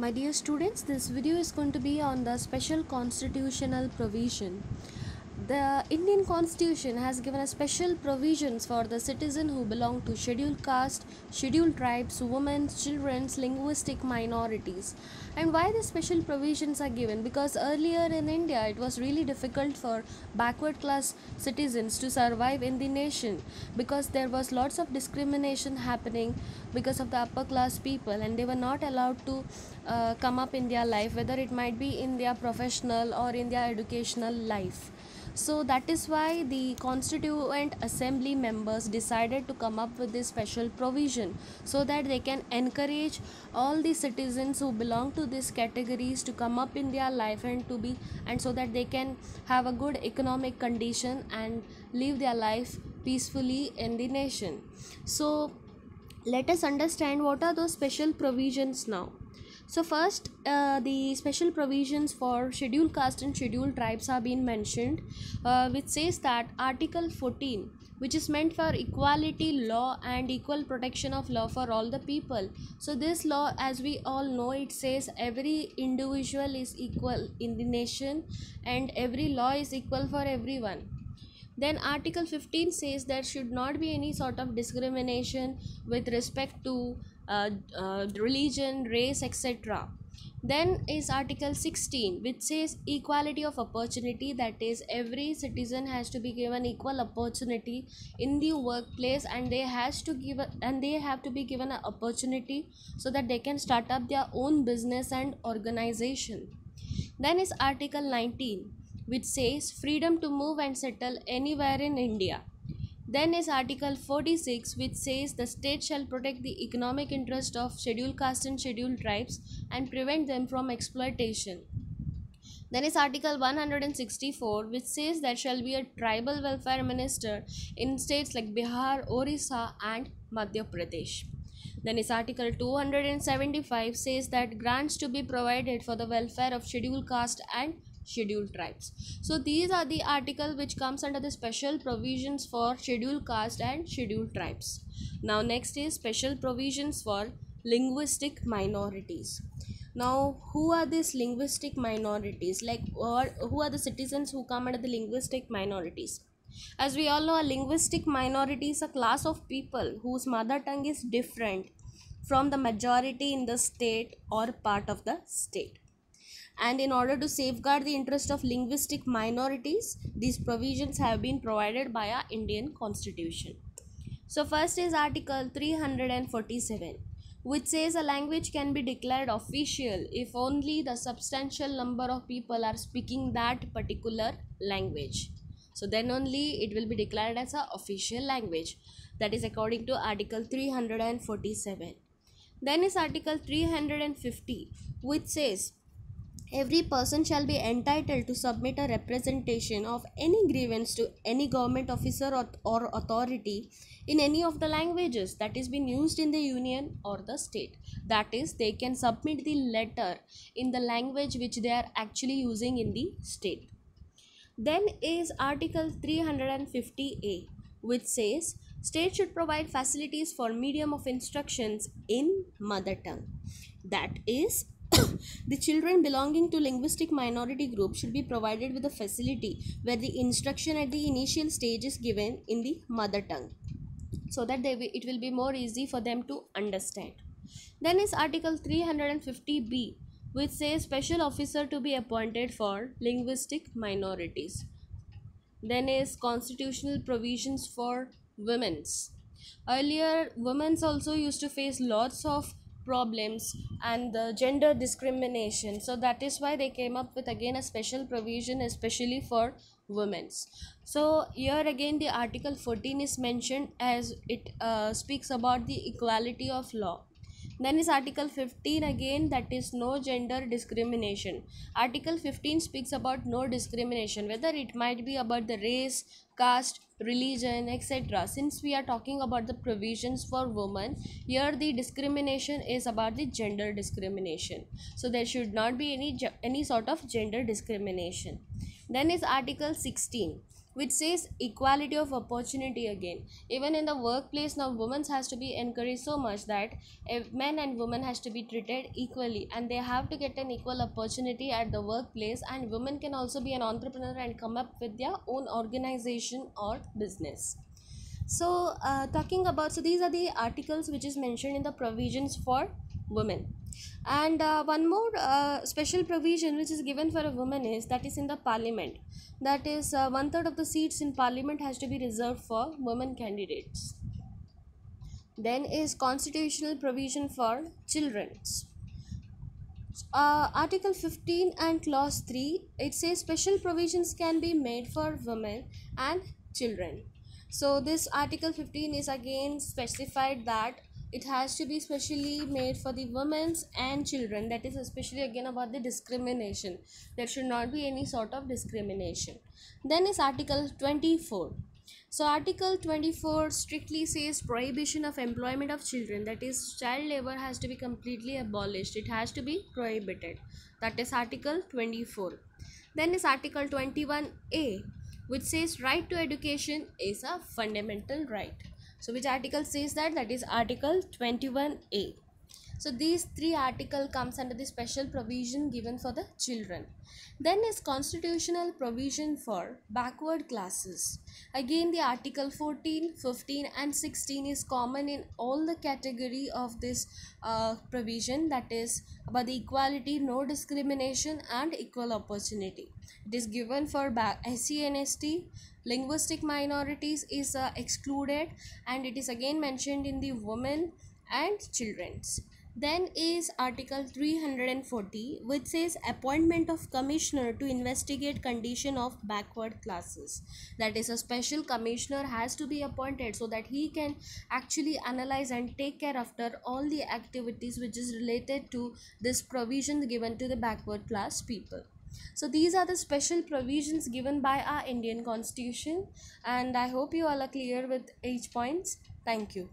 My dear students, this video is going to be on the special constitutional provision. The Indian Constitution has given a special provisions for the citizen who belong to scheduled caste, scheduled tribes, women, children, linguistic minorities. And why the special provisions are given? Because earlier in India it was really difficult for backward class citizens to survive in the nation because there was lots of discrimination happening because of the upper class people, and they were not allowed to come up in their life, whether it might be in their professional or in their educational life. So that is why the constituent assembly members decided to come up with this special provision so that they can encourage all the citizens who belong to these categories to come up in their life and so that they can have a good economic condition and live their life peacefully in the nation. So let us understand what are those special provisions now. So first, the special provisions for scheduled caste and scheduled tribes have been mentioned, which says that Article 14, which is meant for equality law and equal protection of law for all the people. So this law, as we all know, it says every individual is equal in the nation and every law is equal for everyone. Then Article 15 says there should not be any sort of discrimination with respect to religion, race, etc. Then is Article 16, which says equality of opportunity, that is every citizen has to be given equal opportunity in the workplace, and they have to be given an opportunity so that they can start up their own business and organization. Then is Article 19, which says freedom to move and settle anywhere in India. Then is Article 46, which says the state shall protect the economic interest of scheduled caste and scheduled tribes and prevent them from exploitation. Then is Article 164, which says there shall be a tribal welfare minister in states like Bihar, Orissa and Madhya Pradesh. Then is Article 275 says that grants to be provided for the welfare of scheduled caste and scheduled tribes. So these are the article which comes under the special provisions for scheduled caste and scheduled tribes. Now next is special provisions for linguistic minorities. Now who are these linguistic minorities? Who are the citizens who come under the linguistic minorities? As we all know, a linguistic minority is a class of people whose mother tongue is different from the majority in the state or part of the state. And in order to safeguard the interest of linguistic minorities, these provisions have been provided by our Indian Constitution. So first is Article 347, which says a language can be declared official if only the substantial number of people are speaking that particular language. So then only it will be declared as an official language. That is according to Article 347. Then is Article 350, which says every person shall be entitled to submit a representation of any grievance to any government officer or authority in any of the languages that is being used in the union or the state. That is, they can submit the letter in the language which they are actually using in the state. Then is Article 350A, which says state should provide facilities for medium of instructions in mother tongue. That is, the children belonging to linguistic minority group should be provided with a facility where the instruction at the initial stage is given in the mother tongue, so that it will be more easy for them to understand. Then is Article 350B, which says special officer to be appointed for linguistic minorities. Then is constitutional provisions for women's. Earlier, women's also used to face lots of problems and the gender discrimination, so that is why they came up with again a special provision especially for women's. So here again the Article 14 is mentioned as it speaks about the equality of law. Then is Article 15 again, that is no gender discrimination. Article 15 speaks about no discrimination, whether it might be about the race, caste, religion, etc. Since we are talking about the provisions for women, here the discrimination is about the gender discrimination. So there should not be any sort of gender discrimination. Then is Article 16, which says equality of opportunity again. Even in the workplace now, women has to be encouraged so much that if men and women has to be treated equally, and they have to get an equal opportunity at the workplace, and women can also be an entrepreneur and come up with their own organization or business. So talking about, so these are the articles which is mentioned in the provisions for women. And one more special provision which is given for a woman is that is in the parliament, that is one third of the seats in parliament has to be reserved for women candidates. Then is constitutional provision for children's. Article 15 and clause 3, it says special provisions can be made for women and children. So this article 15 is again specified that it has to be specially made for the women's and children, that is especially again about the discrimination. There should not be any sort of discrimination. Then is article 24. So article 24 strictly says prohibition of employment of children, that is child labor has to be completely abolished, it has to be prohibited. That is article 24. Then is article 21A, which says right to education is a fundamental right. So which article says that? That is article 21A. So these three article comes under the special provision given for the children. Then is constitutional provision for backward classes. Again the article 14, 15 and 16 is common in all the category of this provision, that is about the equality, no discrimination and equal opportunity. It is given for SC and ST, linguistic minorities is excluded, and it is again mentioned in the women and children's. Then is article 340, which says appointment of commissioner to investigate condition of backward classes. That is a special commissioner has to be appointed so that he can actually analyze and take care after all the activities which is related to this provision given to the backward class people. So these are the special provisions given by our Indian constitution, and I hope you all are clear with each points. Thank you.